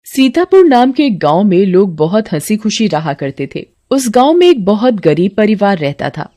सीतापुर नाम के एक गांव में लोग बहुत हंसी खुशी रहा करते थे। उस गांव में एक बहुत गरीब परिवार रहता था।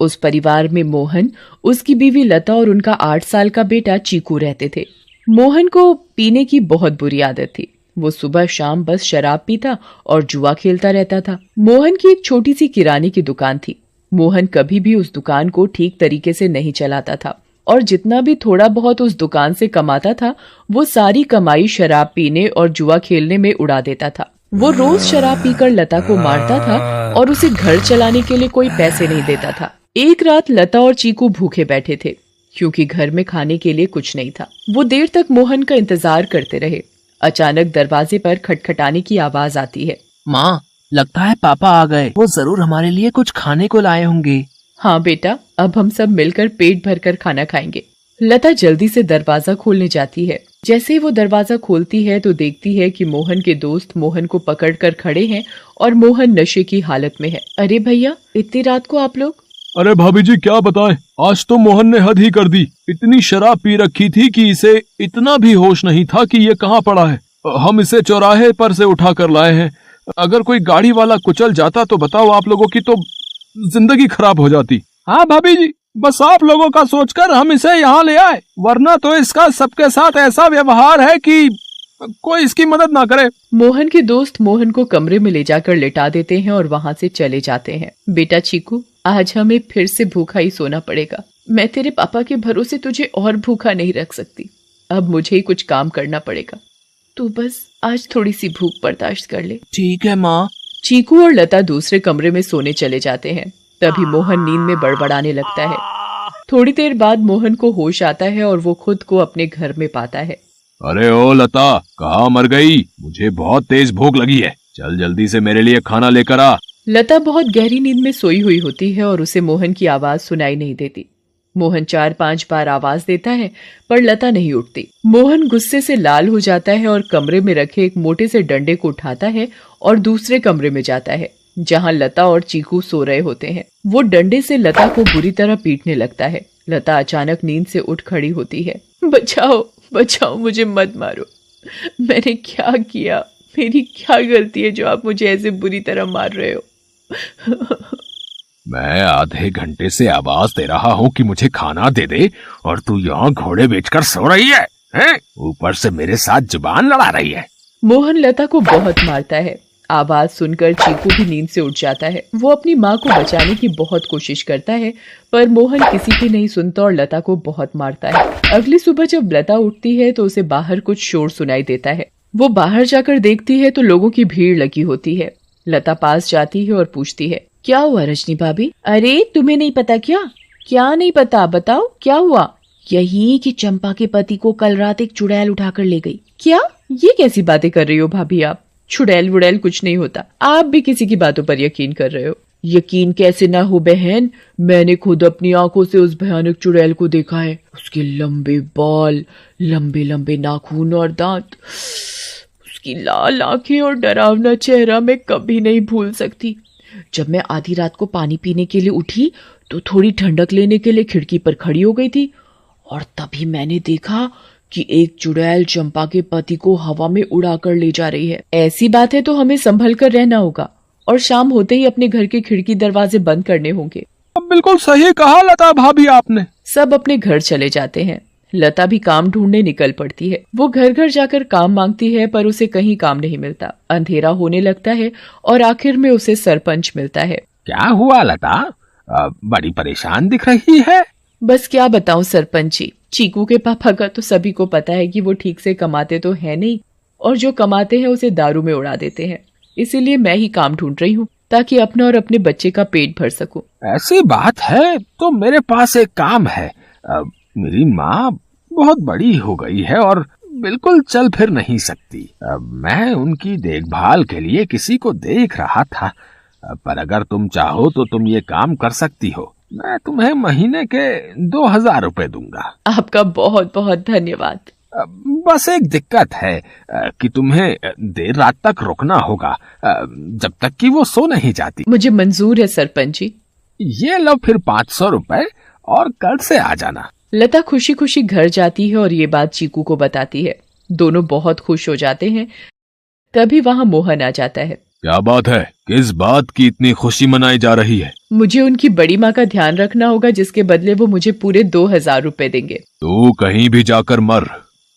उस परिवार में मोहन, उसकी बीवी लता और उनका 8 साल का बेटा चीकू रहते थे। मोहन को पीने की बहुत बुरी आदत थी। वो सुबह शाम बस शराब पीता और जुआ खेलता रहता था। मोहन की एक छोटी सी किराने की दुकान थी। मोहन कभी भी उस दुकान को ठीक तरीके से नहीं चलाता था और जितना भी थोड़ा बहुत उस दुकान से कमाता था वो सारी कमाई शराब पीने और जुआ खेलने में उड़ा देता था। वो रोज शराब पीकर लता को मारता था और उसे घर चलाने के लिए कोई पैसे नहीं देता था। एक रात लता और चीकू भूखे बैठे थे क्योंकि घर में खाने के लिए कुछ नहीं था। वो देर तक मोहन का इंतजार करते रहे। अचानक दरवाजे पर खटखटाने की आवाज आती है। माँ, लगता है पापा आ गए। वो जरूर हमारे लिए कुछ खाने को लाए होंगे। हाँ बेटा, अब हम सब मिलकर पेट भरकर खाना खाएंगे। लता जल्दी से दरवाजा खोलने जाती है। जैसे ही वो दरवाजा खोलती है तो देखती है कि मोहन के दोस्त मोहन को पकड़कर खड़े हैं और मोहन नशे की हालत में है। अरे भैया, इतनी रात को आप लोग? अरे भाभी जी, क्या बताएं, आज तो मोहन ने हद ही कर दी। इतनी शराब पी रखी थी कि इसे इतना भी होश नहीं था कि ये कहाँ पड़ा है। हम इसे चौराहे पर से उठा कर लाए हैं। अगर कोई गाड़ी वाला कुचल जाता तो बताओ, आप लोगों की तो जिंदगी खराब हो जाती। हाँ भाभी जी, बस आप लोगों का सोचकर हम इसे यहाँ ले आए, वरना तो इसका सबके साथ ऐसा व्यवहार है कि कोई इसकी मदद ना करे। मोहन के दोस्त मोहन को कमरे में ले जाकर लिटा देते हैं और वहाँ से चले जाते हैं। बेटा चीकू, आज हमें फिर से भूखा ही सोना पड़ेगा। मैं तेरे पापा के भरोसे तुझे और भूखा नहीं रख सकती। अब मुझे ही कुछ काम करना पड़ेगा। तू बस आज थोड़ी सी भूख बर्दाश्त कर ले। ठीक है माँ। चीकू और लता दूसरे कमरे में सोने चले जाते हैं। तभी मोहन नींद में बड़बड़ाने लगता है। थोड़ी देर बाद मोहन को होश आता है और वो खुद को अपने घर में पाता है। अरे ओ लता, कहाँ मर गई? मुझे बहुत तेज भूख लगी है। चल जल्दी से मेरे लिए खाना लेकर आ। लता बहुत गहरी नींद में सोई हुई होती है और उसे मोहन की आवाज सुनाई नहीं देती। मोहन 4-5 बार आवाज देता है पर लता नहीं उठती। मोहन गुस्से से लाल हो जाता है और कमरे में रखे एक मोटे से डंडे को उठाता है और दूसरे कमरे में जाता है जहां लता और चीकू सो रहे होते हैं। वो डंडे से लता को बुरी तरह पीटने लगता है। लता अचानक नींद से उठ खड़ी होती है। बचाओ बचाओ, मुझे मत मारो। मैंने क्या किया? मेरी क्या गलती है जो आप मुझे ऐसे बुरी तरह मार रहे हो? मैं आधे घंटे से आवाज दे रहा हूँ कि मुझे खाना दे दे और तू यहाँ घोड़े बेचकर सो रही है, हैं? ऊपर से मेरे साथ जुबान लड़ा रही है। मोहन लता को बहुत मारता है। आवाज सुनकर चीकू भी नींद से उठ जाता है। वो अपनी माँ को बचाने की बहुत कोशिश करता है पर मोहन किसी की नहीं सुनता और लता को बहुत मारता है। अगली सुबह जब लता उठती है तो उसे बाहर कुछ शोर सुनाई देता है। वो बाहर जाकर देखती है तो लोगों की भीड़ लगी होती है। लता पास जाती है और पूछती है, क्या हुआ रजनी भाभी? अरे तुम्हें नहीं पता क्या? क्या नहीं पता, बताओ क्या हुआ? यही कि चंपा के पति को कल रात एक चुड़ैल उठाकर ले गई। क्या? ये कैसी बातें कर रही हो भाभी आप? चुड़ैल वुड़ैल कुछ नहीं होता। आप भी किसी की बातों पर यकीन कर रहे हो। यकीन कैसे ना हो बहन, मैंने खुद अपनी आंखों से उस भयानक चुड़ैल को देखा है। उसके लंबे बाल, लंबे लंबे नाखून और दांत, उसकी लाल आंखें और डरावना चेहरा मैं कभी नहीं भूल सकती। जब मैं आधी रात को पानी पीने के लिए उठी तो थोड़ी ठंडक लेने के लिए खिड़की पर खड़ी हो गई थी और तभी मैंने देखा कि एक चुड़ैल चंपा के पति को हवा में उड़ाकर ले जा रही है। ऐसी बात है तो हमें संभल कर रहना होगा और शाम होते ही अपने घर के खिड़की दरवाजे बंद करने होंगे। अब बिल्कुल सही कहा लता भाभी आपने। सब अपने घर चले जाते हैं। लता भी काम ढूंढने निकल पड़ती है। वो घर घर जाकर काम मांगती है पर उसे कहीं काम नहीं मिलता। अंधेरा होने लगता है और आखिर में उसे सरपंच मिलता है। क्या हुआ लता? बड़ी परेशान दिख रही है। बस क्या बताऊं सरपंच जी, चीकू के पापा का तो सभी को पता है कि वो ठीक से कमाते तो है नहीं और जो कमाते हैं उसे दारू में उड़ा देते हैं। इसीलिए मैं ही काम ढूंढ रही हूँ ताकि अपना और अपने बच्चे का पेट भर सकूं। ऐसी बात है तो मेरे पास एक काम है। मेरी माँ बहुत बड़ी हो गई है और बिल्कुल चल फिर नहीं सकती। मैं उनकी देखभाल के लिए किसी को देख रहा था, पर अगर तुम चाहो तो तुम ये काम कर सकती हो। मैं तुम्हें महीने के 2000 रुपए दूंगा। आपका बहुत बहुत धन्यवाद। बस एक दिक्कत है कि तुम्हें देर रात तक रुकना होगा, जब तक कि वो सो नहीं जाती। मुझे मंजूर है सरपंच जी। ये लो फिर 500 रुपए और कल से आ जाना। लता खुशी खुशी घर जाती है और ये बात चीकू को बताती है। दोनों बहुत खुश हो जाते हैं। तभी वहाँ मोहन आ जाता है। क्या बात है? किस बात की इतनी खुशी मनाई जा रही है? मुझे उनकी बड़ी माँ का ध्यान रखना होगा, जिसके बदले वो मुझे पूरे 2000 रुपए देंगे। तू कहीं भी जाकर मर,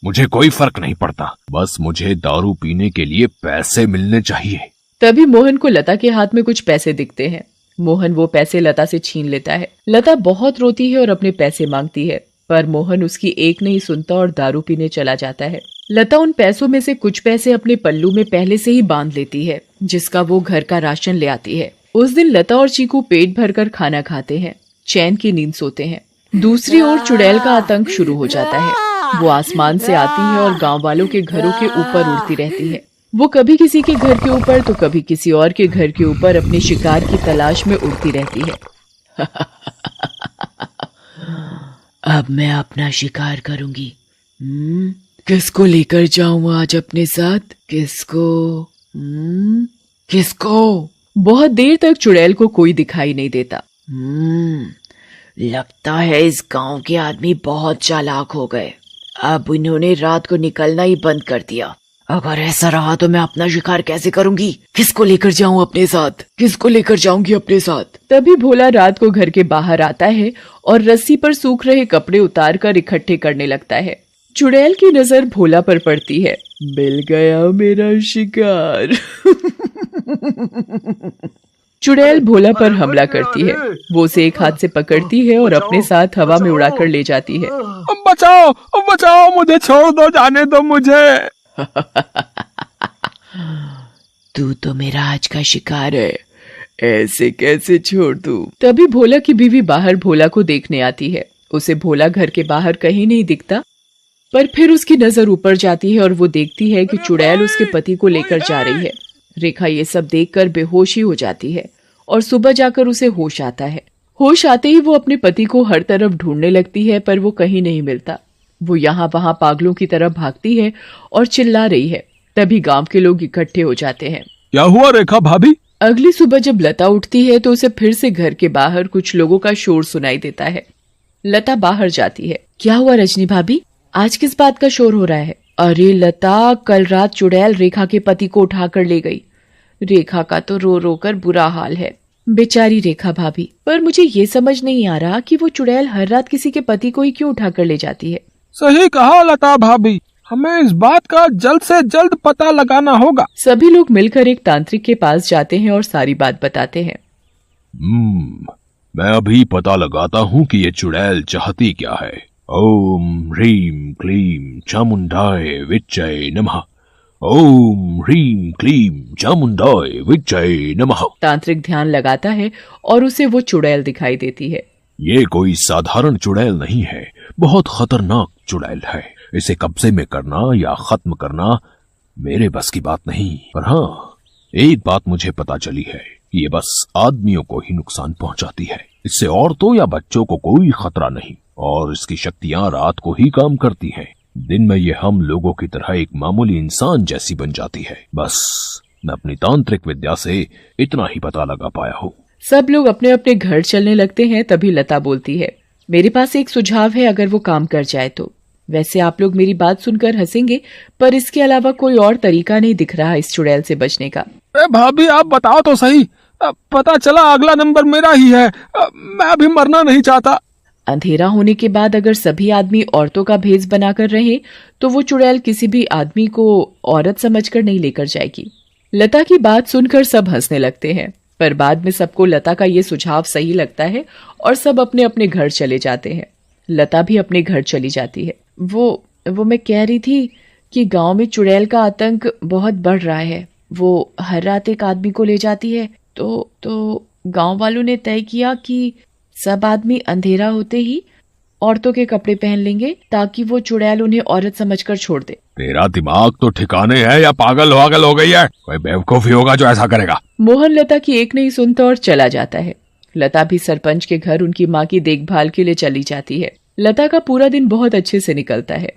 मुझे कोई फर्क नहीं पड़ता, बस मुझे दारू पीने के लिए पैसे मिलने चाहिए। तभी मोहन को लता के हाथ में कुछ पैसे दिखते हैं। मोहन वो पैसे लता से छीन लेता है। लता बहुत रोती है और अपने पैसे मांगती है, पर मोहन उसकी एक नहीं सुनता और दारू पीने चला जाता है। लता उन पैसों में से कुछ पैसे अपने पल्लू में पहले से ही बांध लेती है, जिसका वो घर का राशन ले आती है। उस दिन लता और चीकू पेट भरकर खाना खाते हैं, चैन की नींद सोते हैं। दूसरी ओर चुड़ैल का आतंक शुरू हो जाता है। वो आसमान से आती है और गांव वालों के घरों के ऊपर उड़ती रहती है। वो कभी किसी के घर के ऊपर तो कभी किसी और के घर के ऊपर अपने शिकार की तलाश में उड़ती रहती है। अब मैं अपना शिकार करूंगी। किसको लेकर जाऊं आज अपने साथ? किसको? बहुत देर तक चुड़ैल को कोई दिखाई नहीं देता। लगता है इस गांव के आदमी बहुत चालाक हो गए। अब इन्होंने रात को निकलना ही बंद कर दिया। अगर ऐसा रहा तो मैं अपना शिकार कैसे करूंगी? किसको लेकर जाऊं अपने साथ? किसको लेकर जाऊंगी अपने साथ? तभी भोला रात को घर के बाहर आता है और रस्सी पर सूख रहे कपड़े उतार कर इकट्ठे करने लगता है। चुड़ैल की नजर भोला पर पड़ती है। मिल गया मेरा शिकार। चुड़ैल भोला पर हमला करती है। वो उसे एक हाथ से पकड़ती है और अपने साथ हवा में उड़ाकर ले जाती है। बचाओ, बचाओ, मुझे छोड़ दो, जाने दो मुझे। तू तो मेरा आज का शिकार है, ऐसे कैसे छोड़ दूं? तभी भोला की बीवी बाहर भोला को देखने आती है। उसे भोला घर के बाहर कहीं नहीं दिखता, पर फिर उसकी नजर ऊपर जाती है और वो देखती है कि चुड़ैल उसके पति को लेकर जा रही है। रेखा ये सब देखकर बेहोश ही हो जाती है और सुबह जाकर उसे होश आता है। होश आते ही वो अपने पति को हर तरफ ढूंढने लगती है, पर वो कहीं नहीं मिलता। वो यहाँ वहाँ पागलों की तरह भागती है और चिल्ला रही है। तभी गांव के लोग इकट्ठे हो जाते हैं। क्या हुआ रेखा भाभी? अगली सुबह जब लता उठती है तो उसे फिर से घर के बाहर कुछ लोगों का शोर सुनाई देता है। लता बाहर जाती है। क्या हुआ रजनी भाभी, आज किस बात का शोर हो रहा है? अरे लता, कल रात चुड़ैल रेखा के पति को उठाकर ले गई। रेखा का तो रो रो कर बुरा हाल है। बेचारी रेखा भाभी, पर मुझे ये समझ नहीं आ रहा कि वो चुड़ैल हर रात किसी के पति को ही क्यों उठाकर ले जाती है। सही कहा लता भाभी, हमें इस बात का जल्द से जल्द पता लगाना होगा। सभी लोग मिलकर एक तांत्रिक के पास जाते हैं और सारी बात बताते हैं। मैं अभी पता लगाता हूँ कि ये चुड़ैल चाहती क्या है। ओम ह्रीम क्लीम चामुंडाय विच्चय नमः। ओम ह्रीम क्लीम चामुंडाय विच्चय नमः। तांत्रिक ध्यान लगाता है और उसे वो चुड़ैल दिखाई देती है। ये कोई साधारण चुड़ैल नहीं है, बहुत खतरनाक चुड़ैल है। इसे कब्जे में करना या खत्म करना मेरे बस की बात नहीं। पर हाँ, एक बात मुझे पता चली है कि ये बस आदमियों को ही नुकसान पहुंचाती है। इससे औरतों या बच्चों को कोई खतरा नहीं और इसकी शक्तियां रात को ही काम करती हैं। दिन में ये हम लोगों की तरह एक मामूली इंसान जैसी बन जाती है। बस मैं अपनी तांत्रिक विद्या से इतना ही पता लगा पाया हूँ। सब लोग अपने अपने घर चलने लगते हैं। तभी लता बोलती है, मेरे पास एक सुझाव है, अगर वो काम कर जाए तो। वैसे आप लोग मेरी बात सुनकर हंसेंगे, पर इसके अलावा कोई और तरीका नहीं दिख रहा इस चुड़ैल से बचने का। भाभी आप बताओ तो सही, पता चला अगला नंबर मेरा ही है। मैं अभी मरना नहीं चाहता। अंधेरा होने के बाद अगर सभी आदमी औरतों का भेष बनाकर रहे तो वो चुड़ैल किसी भी आदमी को औरत समझकर नहीं लेकर जाएगी। लता की बात सुनकर सब हंसने लगते हैं, पर बाद में सबको लता का ये सुझाव सही लगता है और सब अपने अपने घर चले जाते हैं। लता भी अपने घर चली जाती है। वो मैं कह रही थी कि गांव में चुड़ैल का आतंक बहुत बढ़ रहा है। वो हर रात एक आदमी को ले जाती है। तो गांव वालों ने तय किया कि सब आदमी अंधेरा होते ही औरतों के कपड़े पहन लेंगे ताकि वो चुड़ैल उन्हें औरत समझकर छोड़ दे। तेरा दिमाग तो ठिकाने है या पागल हो गई है? कोई बेवकूफी होगा जो ऐसा करेगा। मोहन लता की एक नहीं सुनता और चला जाता है। लता भी सरपंच के घर उनकी माँ की देखभाल के लिए चली जाती है। लता का पूरा दिन बहुत अच्छे से निकलता है।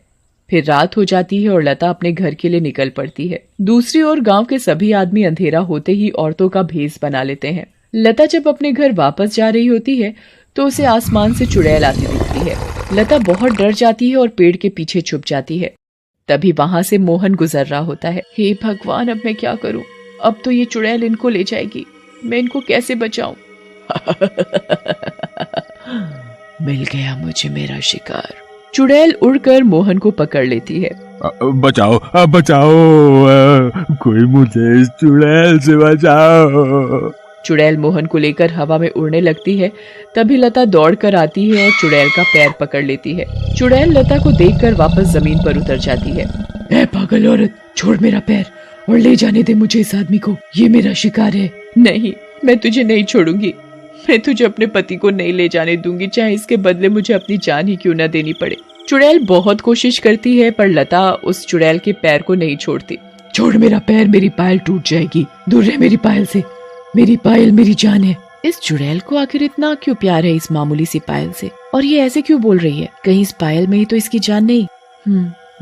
फिर रात हो जाती है और लता अपने घर के लिए निकल पड़ती है। दूसरी ओर गांव के सभी आदमी अंधेरा होते ही औरतों का भेष बना लेते हैं। लता जब अपने घर वापस जा रही होती है तो उसे आसमान से चुड़ैल आती दिखती है। लता बहुत डर जाती है और पेड़ के पीछे छुप जाती है। तभी वहां से मोहन गुजर रहा होता है। हे भगवान, अब मैं क्या करूं? अब तो ये चुड़ैल इनको ले जाएगी, मैं इनको कैसे बचाऊं? मिल गया मुझे मेरा शिकार। चुड़ैल उड़कर मोहन को पकड़ लेती है। बचाओ बचाओ, कोई मुझे इस चुड़ैल से बचाओ। चुड़ैल मोहन को लेकर हवा में उड़ने लगती है। तभी लता दौड़कर आती है और चुड़ैल का पैर पकड़ लेती है। चुड़ैल लता को देखकर वापस जमीन पर उतर जाती है। ऐ पागल औरत, छोड़ मेरा पैर और ले जाने दे मुझे इस आदमी को, ये मेरा शिकार है। नहीं, मैं तुझे नहीं छोड़ूंगी। मैं तुझे अपने पति को नहीं ले जाने दूंगी, चाहे इसके बदले मुझे अपनी जान ही क्यों न देनी पड़े। चुड़ैल बहुत कोशिश करती है पर लता उस चुड़ैल के पैर को नहीं छोड़ती। छोड़ मेरा पैर, मेरी पायल टूट जाएगी, दूर रह मेरी पायल से, मेरी पायल मेरी जान है। इस चुड़ैल को आखिर इतना क्यों प्यार है इस मामूली सी पायल से, और ये ऐसे क्यों बोल रही है? कहीं इस पायल में ही तो इसकी जान नहीं?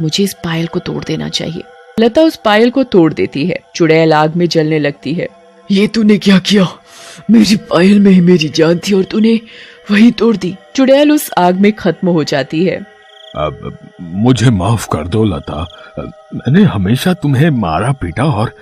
मुझे इस पायल को तोड़ देना चाहिए। लता उस पायल को तोड़ देती है। चुड़ैल आग में जलने लगती है। ये तूने क्या किया? मेरी पायल में ही मेरी जान थी और तूने वही तोड़ दी। चुड़ैल उस आग में खत्म हो जाती है। अब मुझे माफ कर दो लता, मैंने हमेशा तुम्हें मारा पीटा और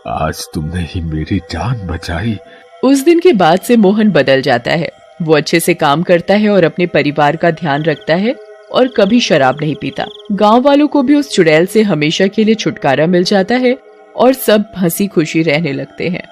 आज तुमने ही मेरी जान बचाई। उस दिन के बाद से मोहन बदल जाता है। वो अच्छे से काम करता है और अपने परिवार का ध्यान रखता है और कभी शराब नहीं पीता। गांव वालों को भी उस चुड़ैल से हमेशा के लिए छुटकारा मिल जाता है और सब हंसी खुशी रहने लगते हैं।